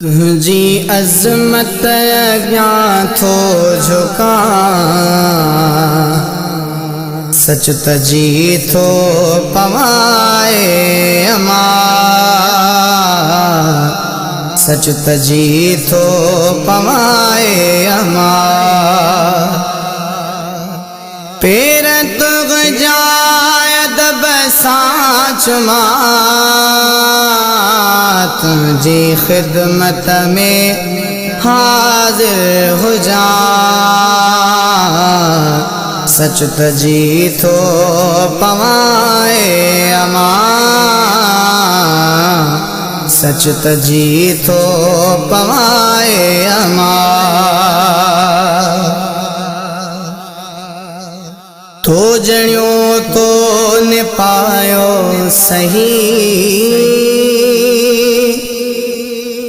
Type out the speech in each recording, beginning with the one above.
तुझी अज़मत अॻियां थो झुका, सच तजी थो पवाए अमा, सच तजी थो पवाए अमा। पेर तुग जायद बसाच तुझी खिदमत में हाजिर हो जा, सच तजी थो पवाए अमा, सच तजी थो पवाए अमा। तो जणियो तो ने पायो सही,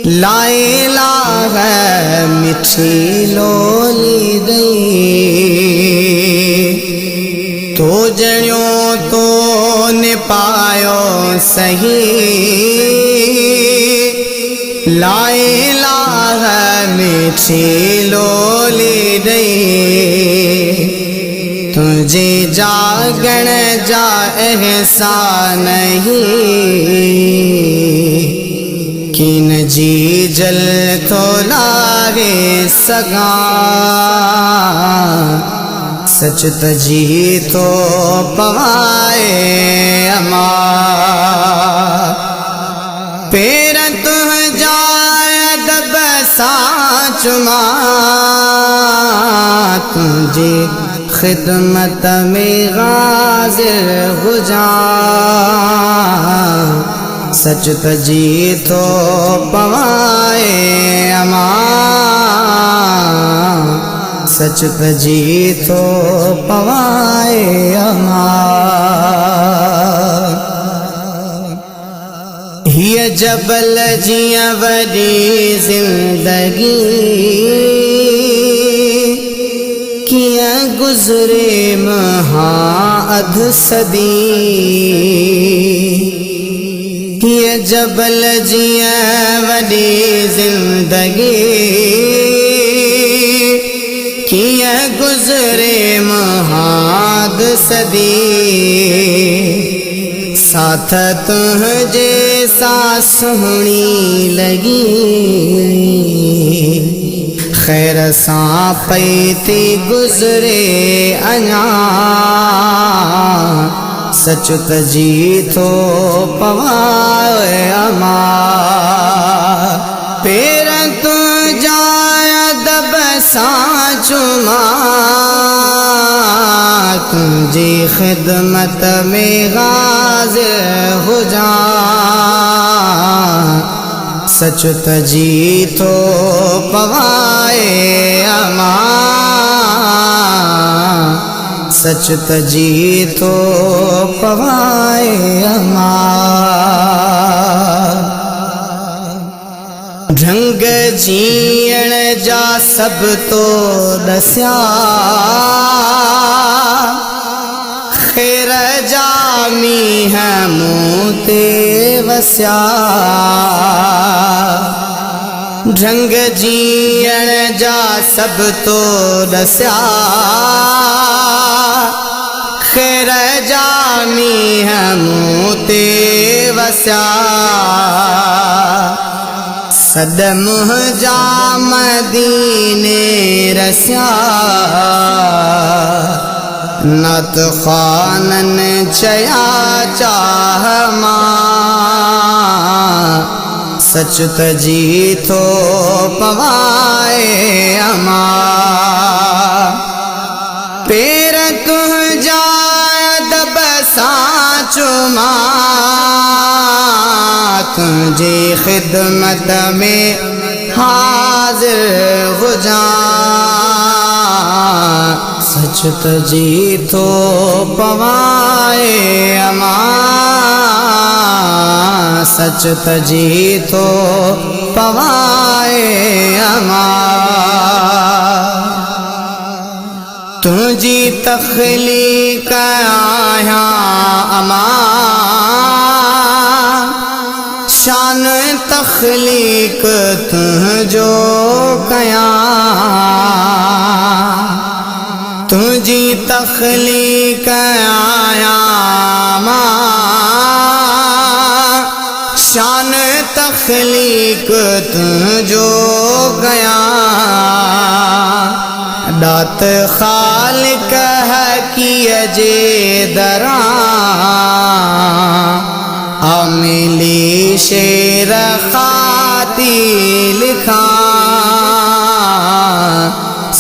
लाए लाग मिठी लोली दई। तो जणियो तो ने पायो सही, लाए लाग मिठी लोली दई। तुझे जागण जा एहसान नहीं, किन जी जल तो लागे सगा, सच तजी तो पवाए अमा। पेर तुह जायद बसाच तुझे खिदमत में हाजिर हो जा, सच तजी तो पवाए अमा, सच तजी तो पवाए अमा। हिय जबल जिया वरी जिंदगी, किया गुजरे महा अध सदी। ये जबल जिया वडी जिंदगी, किया गुजरे महा अध सदी। साथ तुझे सास होनी लगी, खैर सा पैती गुजरे अना, सच तजी थो पवाए अमा। पेर तू जायद बसाच तुझी खिदमत में हाजिर हो जा, सच तजी तो पवाए अमा, सच तजी तो पवाए अमा। ढंग जीअण जा सब तो दस्या, खैर जा मींह मूं ते वस्या। ढंग जीअण जा सब तो दस्या, खैर जा मींह मूं ते वस्या। सदम जा मदीने रस्या, नत खानन चया चाह मां, सच तजी थो पवाए अमा। पेर तुह जायद बसाच तुझे खिदमत में हाजिर हो जा, सच तजी तो पवाए अमा, सच तजी तो पवाए अमा। तुझी तख्लीक आया अमा, शान तख्लीक तुझो कया तुझी तख्लीक आया मां शान तख्लीक तुझो गया दात खालिक है किए जे दरा अमिली शेर खाती लिखा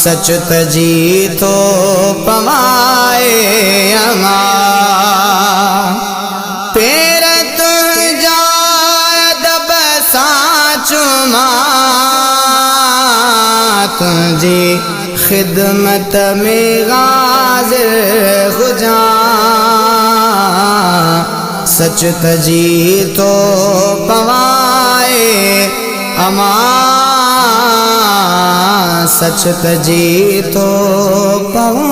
सच तजी तो पवाए अमा पेर तुझा दब साचुमा तुझी खिदमत में गाज़िर खुजा सच तजी तो पवाए अमा सच तजी तो पवाए।